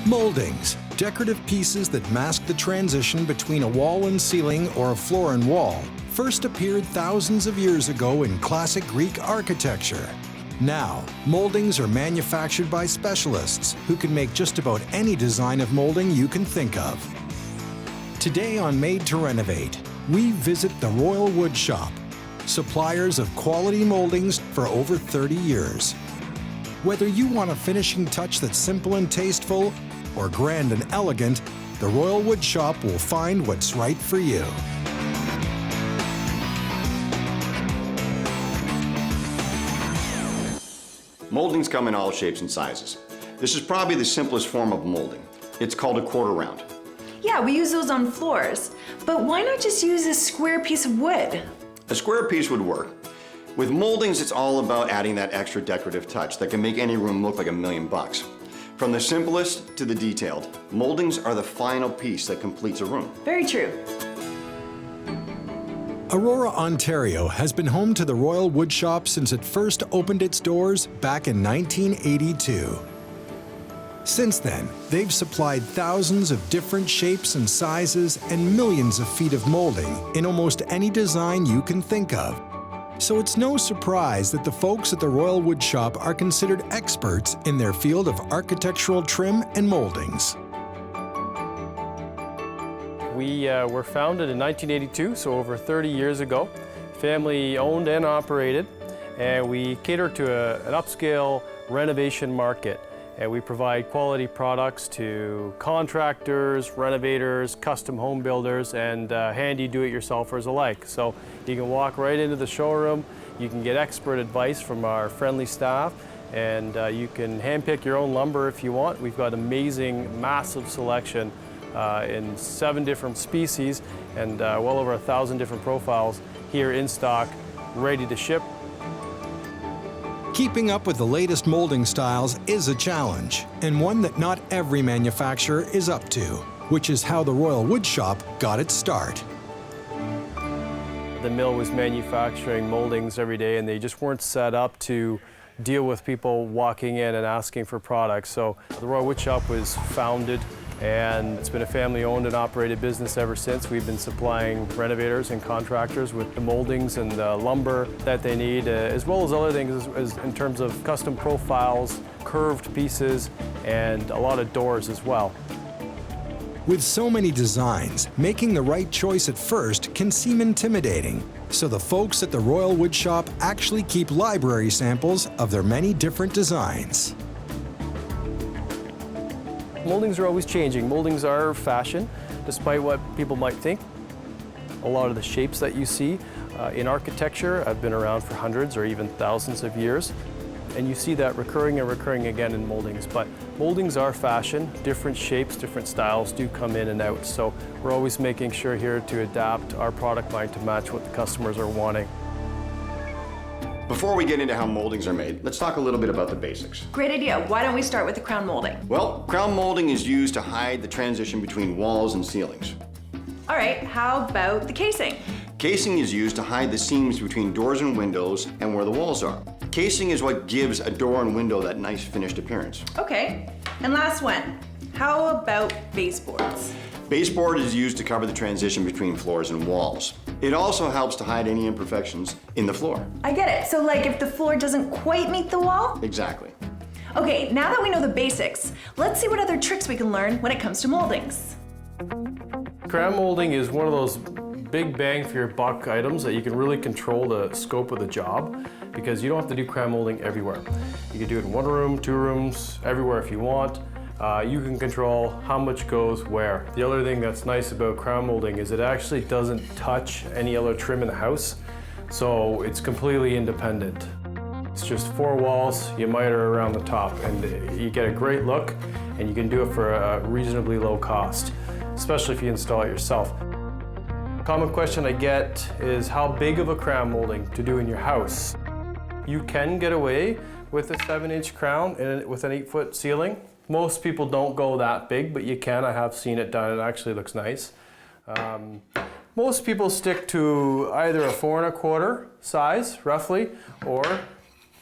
Mouldings, decorative pieces that mask the transition between a wall and ceiling or a floor and wall, first appeared thousands of years ago in classic Greek architecture. Now, moldings are manufactured by specialists who can make just about any design of molding you can think of. Today on Made to Renovate, we visit the Royal Wood Shop, suppliers of quality moldings for over 30 years. Whether you want a finishing touch that's simple and tasteful, or grand and elegant, the Royal Wood Shop will find what's right for you. Moldings come in all shapes and sizes. This is probably the simplest form of molding. It's called a quarter round. Yeah, we use those on floors. But why not just use a square piece of wood? A square piece would work. With moldings, it's all about adding that extra decorative touch that can make any room look like $1,000,000. From the simplest to the detailed, moldings are the final piece that completes a room. Very true. Aurora, Ontario has been home to the Royal Wood Shop since it first opened its doors back in 1982. Since then, they've supplied thousands of different shapes and sizes and millions of feet of molding in almost any design you can think of. So it's no surprise that the folks at the Royal Wood Shop are considered experts in their field of architectural trim and moldings. We were founded in 1982, so over 30 years ago. Family owned and operated, and we cater to an upscale renovation market. And we provide quality products to contractors, renovators, custom home builders, and handy do-it-yourselfers alike. So you can walk right into the showroom, you can get expert advice from our friendly staff, and you can handpick your own lumber if you want. We've got amazing, massive selection in 7 different species and well over 1,000 different profiles here in stock, ready to ship. Keeping up with the latest molding styles is a challenge, and one that not every manufacturer is up to, which is how the Royal Wood Shop got its start. The mill was manufacturing moldings every day, and they just weren't set up to deal with people walking in and asking for products. So the Royal Wood Shop was founded, and it's been a family-owned and operated business ever since. We've been supplying renovators and contractors with the moldings and the lumber that they need, as well as other things as in terms of custom profiles, curved pieces, and a lot of doors as well. With so many designs, making the right choice at first can seem intimidating. So the folks at the Royal Wood Shop actually keep library samples of their many different designs. Moldings are always changing. Moldings are fashion, despite what people might think. A lot of the shapes that you see in architecture have been around for hundreds or even thousands of years. And you see that recurring and recurring again in moldings. But moldings are fashion. Different shapes, different styles do come in and out. So we're always making sure here to adapt our product line to match what the customers are wanting. Before we get into how moldings are made, let's talk a little bit about the basics. Great idea. Why don't we start with the crown molding? Well, crown molding is used to hide the transition between walls and ceilings. All right, how about the casing? Casing is used to hide the seams between doors and windows and where the walls are. Casing is what gives a door and window that nice finished appearance. Okay, and last one. How about baseboards? Baseboard is used to cover the transition between floors and walls. It also helps to hide any imperfections in the floor. I get it. So like if the floor doesn't quite meet the wall? Exactly. Okay, now that we know the basics, let's see what other tricks we can learn when it comes to moldings. Crown molding is one of those big bang for your buck items that you can really control the scope of the job, because you don't have to do crown molding everywhere. You can do it in 1 room, 2 rooms, everywhere if you want. You can control how much goes where. The other thing that's nice about crown molding is it actually doesn't touch any other trim in the house, so it's completely independent. It's just 4 walls, you miter around the top, and you get a great look, and you can do it for a reasonably low cost, especially if you install it yourself. A common question I get is how big of a crown molding to do in your house. You can get away with a 7-inch crown with an 8-foot ceiling. Most people don't go that big, but you can. I have seen it done. It actually looks nice. Most people stick to either a 4 1/4 size, roughly, or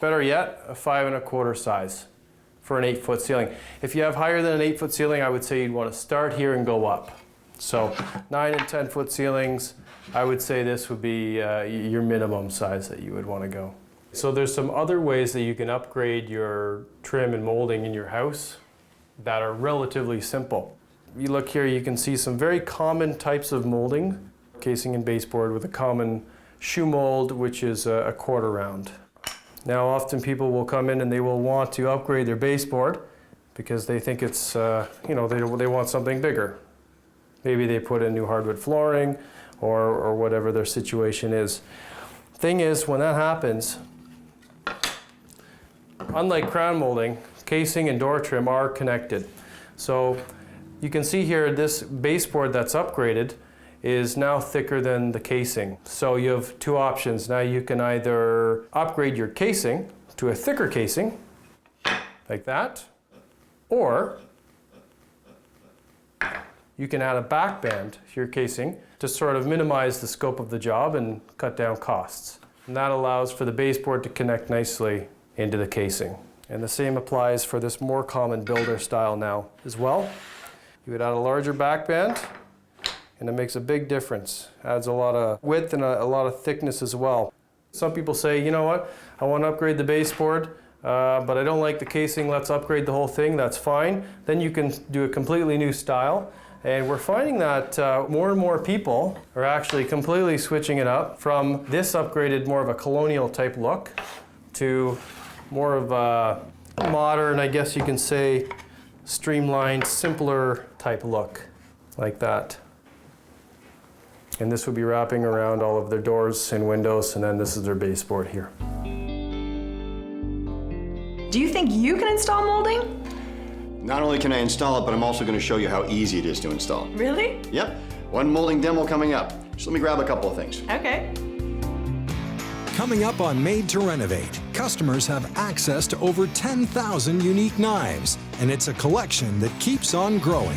better yet, a 5 1/4 size for an 8-foot ceiling. If you have higher than an 8-foot ceiling, I would say you'd want to start here and go up. So 9 and 10-foot ceilings, I would say this would be your minimum size that you would want to go. So there's some other ways that you can upgrade your trim and molding in your house that are relatively simple. You look here, you can see some very common types of molding, casing and baseboard with a common shoe mold, which is a quarter round. Now often people will come in and they will want to upgrade their baseboard because they think it's, you know, they want something bigger. Maybe they put in new hardwood flooring or whatever their situation is. Thing is, when that happens, unlike crown molding, casing and door trim are connected. So you can see here this baseboard that's upgraded is now thicker than the casing. So you have two options. Now you can either upgrade your casing to a thicker casing, like that, or you can add a back band to your casing to sort of minimize the scope of the job and cut down costs. And that allows for the baseboard to connect nicely into the casing. And the same applies for this more common builder style now as well. You would add a larger back band, and it makes a big difference. Adds a lot of width and a lot of thickness as well. Some people say, you know what, I want to upgrade the baseboard, but I don't like the casing, let's upgrade the whole thing, that's fine. Then you can do a completely new style. And we're finding that more and more people are actually completely switching it up from this upgraded, more of a colonial type look, to more of a modern, I guess you can say, streamlined, simpler type look, like that. And this would be wrapping around all of their doors and windows, and then this is their baseboard here. Do you think you can install molding? Not only can I install it, but I'm also going to show you how easy it is to install. Really? Yep, one molding demo coming up. Just let me grab a couple of things. Okay. Coming up on Made to Renovate, customers have access to over 10,000 unique knives, and it's a collection that keeps on growing.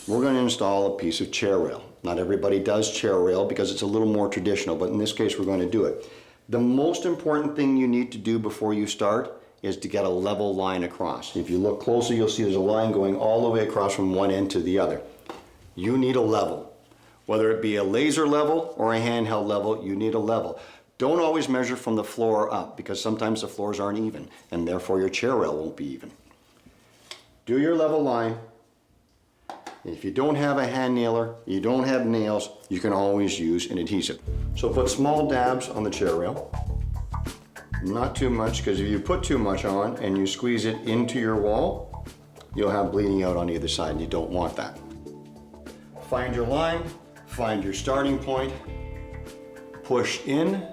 We're going to install a piece of chair rail. Not everybody does chair rail because it's a little more traditional, but in this case we're going to do it. The most important thing you need to do before you start is to get a level line across. If you look closely, you'll see there's a line going all the way across from one end to the other. You need a level. Whether it be a laser level or a handheld level, you need a level. Don't always measure from the floor up because sometimes the floors aren't even and therefore your chair rail won't be even. Do your level line. If you don't have a hand nailer, you don't have nails, you can always use an adhesive. So put small dabs on the chair rail. Not too much, because if you put too much on and you squeeze it into your wall, you'll have bleeding out on either side and you don't want that. Find your line, find your starting point, push in,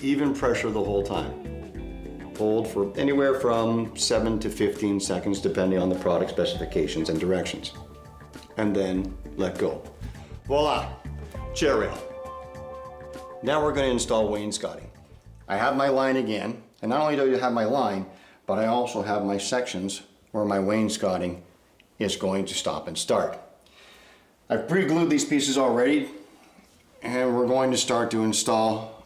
even pressure the whole time. Hold for anywhere from 7 to 15 seconds depending on the product specifications and directions. And then let go. Voila, chair rail. Now we're going to install wainscoting. I have my line again, and not only do I have my line, but I also have my sections where my wainscoting is going to stop and start. I've pre-glued these pieces already, and we're going to start to install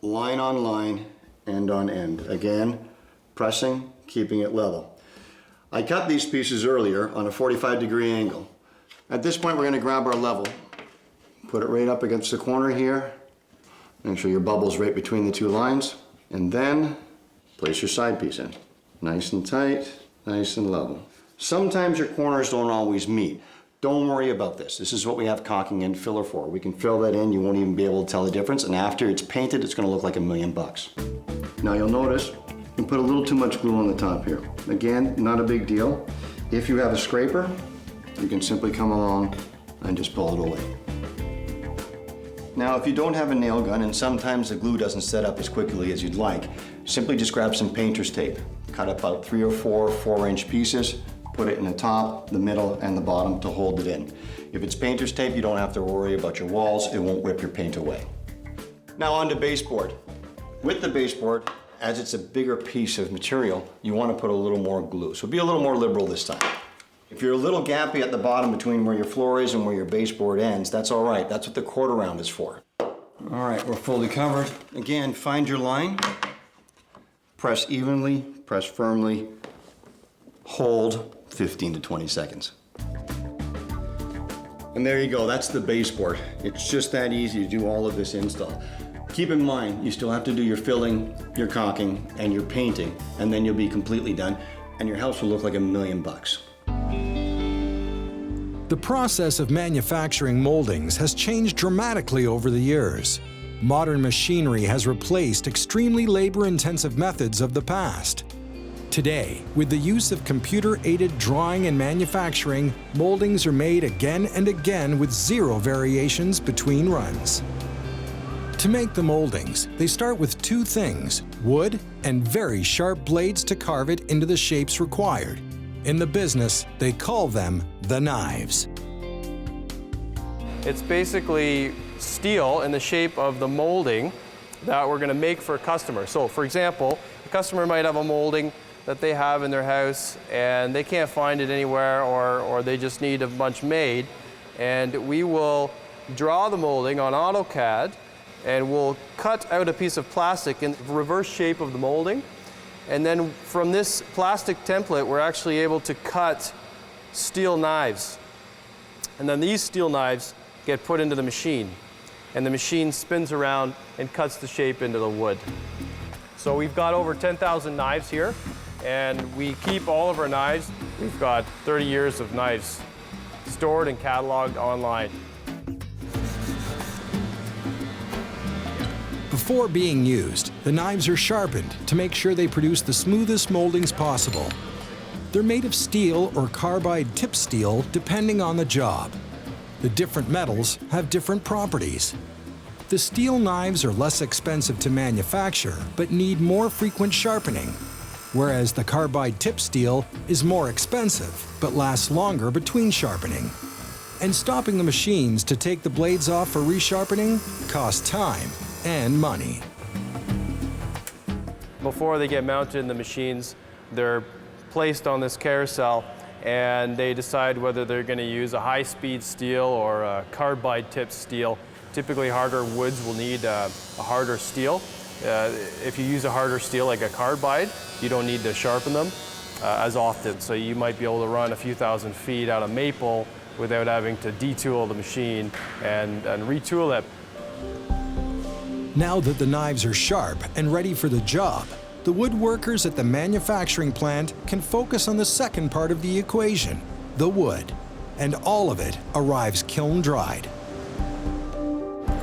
line on line, end on end. Again, pressing, keeping it level. I cut these pieces earlier on a 45-degree angle. At this point, we're going to grab our level, put it right up against the corner here, make sure your bubble's right between the two lines, and then place your side piece in. Nice and tight, nice and level. Sometimes your corners don't always meet. Don't worry about this. This is what we have caulking and filler for. We can fill that in, you won't even be able to tell the difference, and after it's painted, it's going to look like $1,000,000. Now you'll notice you put a little too much glue on the top here. Again, not a big deal. If you have a scraper, you can simply come along and just pull it away. Now, if you don't have a nail gun, and sometimes the glue doesn't set up as quickly as you'd like, simply just grab some painter's tape. Cut about 3 or 4 4-inch pieces, put it in the top, the middle, and the bottom to hold it in. If it's painter's tape, you don't have to worry about your walls. It won't rip your paint away. Now on to baseboard. With the baseboard, as it's a bigger piece of material, you want to put a little more glue. So be a little more liberal this time. If you're a little gappy at the bottom between where your floor is and where your baseboard ends, that's all right. That's what the quarter round is for. All right, we're fully covered. Again, find your line. Press evenly, press firmly. Hold 15 to 20 seconds. And there you go, that's the baseboard. It's just that easy to do all of this install. Keep in mind, you still have to do your filling, your caulking, and your painting, and then you'll be completely done, and your house will look like $1,000,000. The process of manufacturing moldings has changed dramatically over the years. Modern machinery has replaced extremely labor-intensive methods of the past. Today, with the use of computer-aided drawing and manufacturing, moldings are made again and again with zero variations between runs. To make the moldings, they start with two things: wood and very sharp blades to carve it into the shapes required. In the business, they call them the knives. It's basically steel in the shape of the molding that we're going to make for a customer. So, for example, a customer might have a molding that they have in their house and they can't find it anywhere, or they just need a bunch made, and we will draw the molding on AutoCAD and we'll cut out a piece of plastic in the reverse shape of the molding, and then from this plastic template we're actually able to cut steel knives, and then these steel knives get put into the machine, and the machine spins around and cuts the shape into the wood. So we've got over 10,000 knives here, and we keep all of our knives. We've got 30 years of knives stored and cataloged online. Before being used, the knives are sharpened to make sure they produce the smoothest moldings possible. They're made of steel or carbide tip steel depending on the job. The different metals have different properties. The steel knives are less expensive to manufacture but need more frequent sharpening, whereas the carbide tip steel is more expensive but lasts longer between sharpening. And stopping the machines to take the blades off for resharpening costs time and money. Before they get mounted in the machines, they're placed on this carousel, and they decide whether they're going to use a high-speed steel or a carbide tip steel. Typically harder woods will need a harder steel. If you use a harder steel like a carbide, you don't need to sharpen them as often. So you might be able to run a few thousand feet out of maple without having to detool the machine and retool it. Now that the knives are sharp and ready for the job, the woodworkers at the manufacturing plant can focus on the second part of the equation, the wood, and all of it arrives kiln-dried.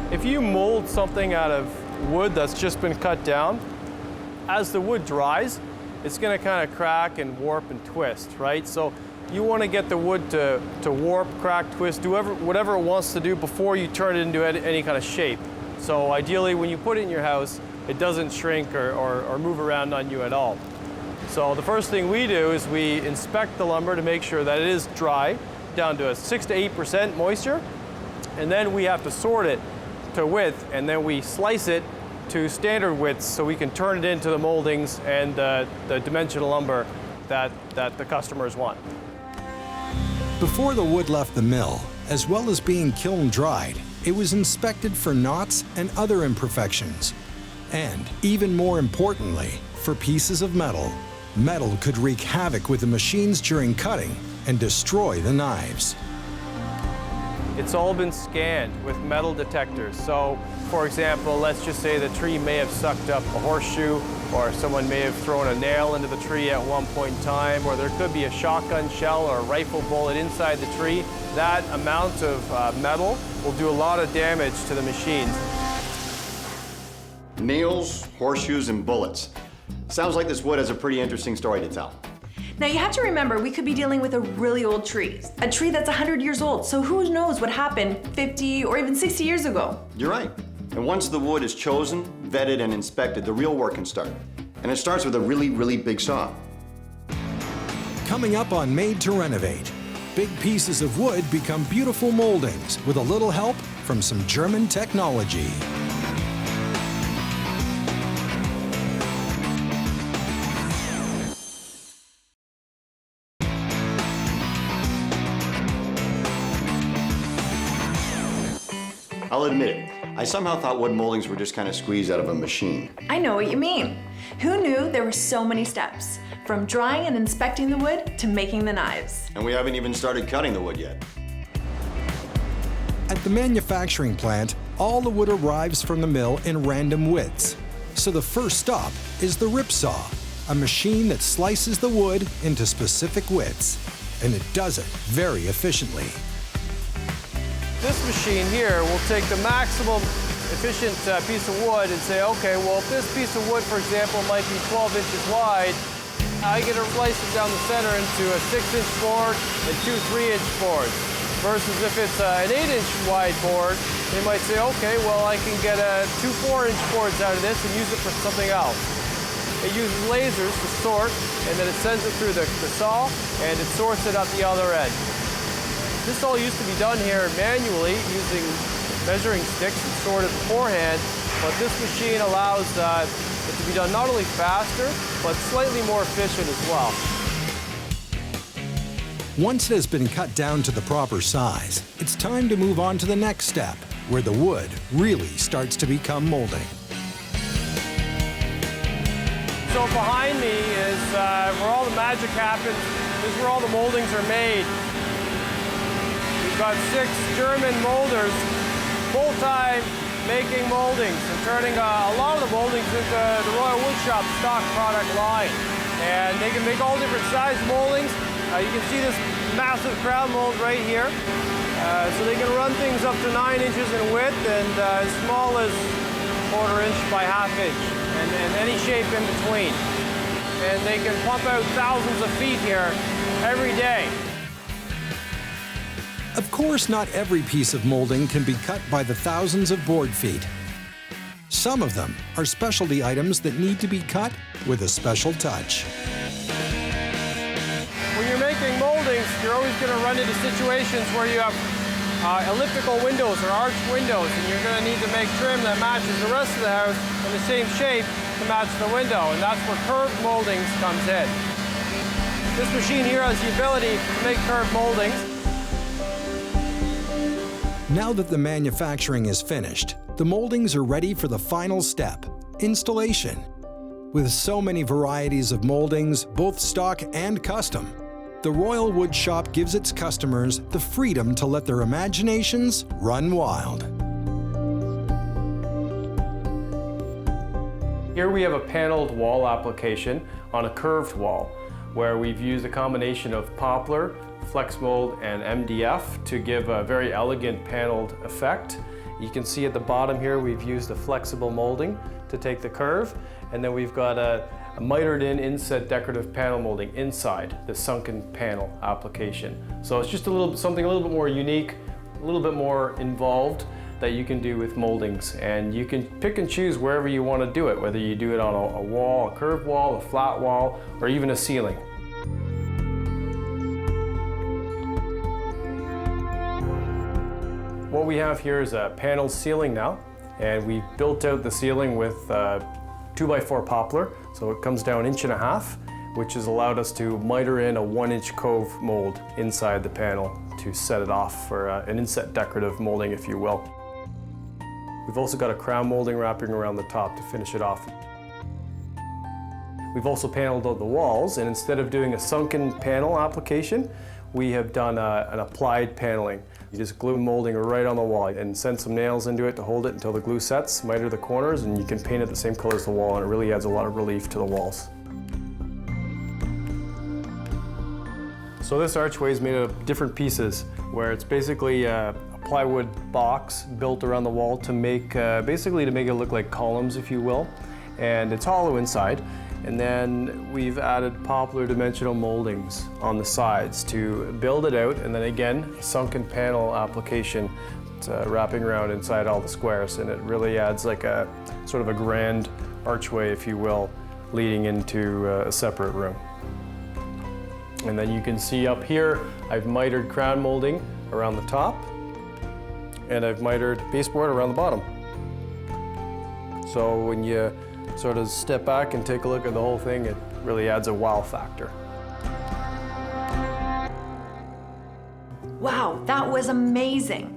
If you mold something out of wood that's just been cut down, as the wood dries, it's going to kind of crack and warp and twist, right? So you want to get the wood to warp, crack, twist, do whatever it wants to do before you turn it into any kind of shape. So ideally, when you put it in your house, it doesn't shrink or move around on you at all. So the first thing we do is we inspect the lumber to make sure that it is dry, down to a 6 to 8% moisture, and then we have to sort it to width, and then we slice it to standard widths so we can turn it into the moldings and the dimensional lumber that the customers want. Before the wood left the mill, as well as being kiln-dried, it was inspected for knots and other imperfections. And, even more importantly, for pieces of metal. Metal could wreak havoc with the machines during cutting and destroy the knives. It's all been scanned with metal detectors. So, for example, let's just say the tree may have sucked up a horseshoe, or someone may have thrown a nail into the tree at one point in time, or there could be a shotgun shell or a rifle bullet inside the tree. That amount of metal will do a lot of damage to the machines. Nails, horseshoes, and bullets. Sounds like this wood has a pretty interesting story to tell. Now you have to remember, we could be dealing with a really old tree. A tree that's 100 years old, so who knows what happened 50 or even 60 years ago. You're right. And once the wood is chosen, vetted, and inspected, the real work can start. And it starts with a really, really big saw. Coming up on Made to Renovate, big pieces of wood become beautiful moldings with a little help from some German technology. I'll admit it, I somehow thought wood moldings were just kind of squeezed out of a machine. I know what you mean. Who knew there were so many steps? From drying and inspecting the wood to making the knives. And we haven't even started cutting the wood yet. At the manufacturing plant, all the wood arrives from the mill in random widths. So the first stop is the rip saw, a machine that slices the wood into specific widths. And it does it very efficiently. This machine here will take the maximum efficient piece of wood and say, okay, well, if this piece of wood, for example, might be 12 inches wide, I get to slice it down the center into a 6-inch board and 2 3-inch boards. Versus if it's an 8-inch wide board, they might say, okay, well, I can get 2 4-inch boards out of this and use it for something else. It uses lasers to sort, and then it sends it through the saw, and it sorts it at the other end. This all used to be done here manually using measuring sticks and sorted beforehand, but this machine allows it to be done not only faster, but slightly more efficient as well. Once it has been cut down to the proper size, it's time to move on to the next step, where the wood really starts to become molding. So behind me is where all the magic happens. This is where all the moldings are made. We've got 6 German molders, full-time making moldings and turning a lot of the moldings into the Royal Woodshop stock product line. And they can make all different size moldings. You can see this massive crown mold right here. So they can run things up to 9 inches in width and as small as 1/4 inch by 1/2 inch and any shape in between. And they can pump out thousands of feet here every day. Of course, not every piece of molding can be cut by the thousands of board feet. Some of them are specialty items that need to be cut with a special touch. When you're making moldings, you're always going to run into situations where you have elliptical windows or arched windows, and you're going to need to make trim that matches the rest of the house in the same shape to match the window, and that's where curved moldings comes in. This machine here has the ability to make curved moldings. Now that the manufacturing is finished, the moldings are ready for the final step, installation. With so many varieties of moldings, both stock and custom, the Royal Wood Shop gives its customers the freedom to let their imaginations run wild. Here we have a paneled wall application on a curved wall, where we've used a combination of poplar, flex mold, and MDF to give a very elegant paneled effect. You can see at the bottom here we've used a flexible molding to take the curve, and then we've got a mitered in inset decorative panel molding inside the sunken panel application. So it's just something a little bit more unique, a little bit more involved that you can do with moldings, and you can pick and choose wherever you want to do it, whether you do it on a wall, a curved wall, a flat wall, or even a ceiling. What we have here is a paneled ceiling now, and we built out the ceiling with 2x4 poplar, so it comes down 1.5 inches, which has allowed us to miter in a 1-inch cove mold inside the panel to set it off for an inset decorative molding, if you will. We've also got a crown molding wrapping around the top to finish it off. We've also paneled out the walls, and instead of doing a sunken panel application, we have done an applied paneling. You just glue molding right on the wall and send some nails into it to hold it until the glue sets, miter the corners, and you can paint it the same color as the wall, and it really adds a lot of relief to the walls. So this archway is made of different pieces, where it's basically a plywood box built around the wall to make, basically to make it look like columns, if you will, and it's hollow inside. And then we've added poplar dimensional moldings on the sides to build it out, and then again, sunken panel application wrapping around inside all the squares, and it really adds like a sort of a grand archway, if you will, leading into a separate room. And then you can see up here, I've mitered crown molding around the top, and I've mitered baseboard around the bottom. So when you sort of step back and take a look at the whole thing, it really adds a wow factor. Wow, that was amazing.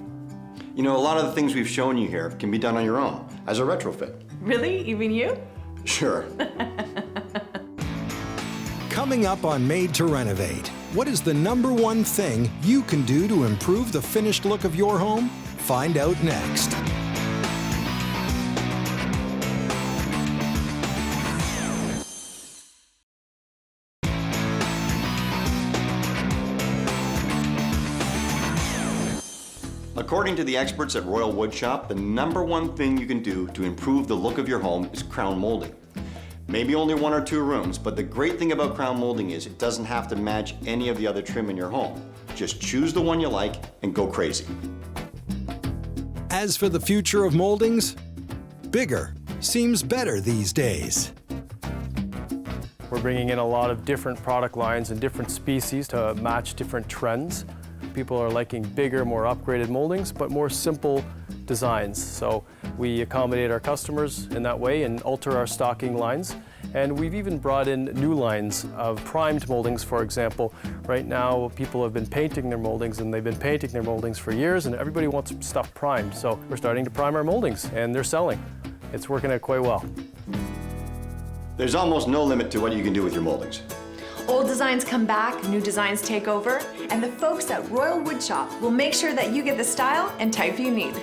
You know, a lot of the things we've shown you here can be done on your own as a retrofit. Really? Even you? Sure. Coming up on Made to Renovate, what is the #1 thing you can do to improve the finished look of your home? Find out next. According to the experts at Royal Woodshop, the #1 thing you can do to improve the look of your home is crown molding. Maybe only 1 or 2 rooms, but the great thing about crown molding is it doesn't have to match any of the other trim in your home. Just choose the one you like and go crazy. As for the future of moldings, bigger seems better these days. We're bringing in a lot of different product lines and different species to match different trends. People are liking bigger, more upgraded moldings, but more simple designs. So we accommodate our customers in that way and alter our stocking lines. And we've even brought in new lines of primed moldings, for example. Right now, people have been painting their moldings, and they've been painting their moldings for years, and everybody wants stuff primed. So we're starting to prime our moldings, and they're selling. It's working out quite well. There's almost no limit to what you can do with your moldings. Old designs come back, new designs take over, and the folks at Royal Woodshop will make sure that you get the style and type you need.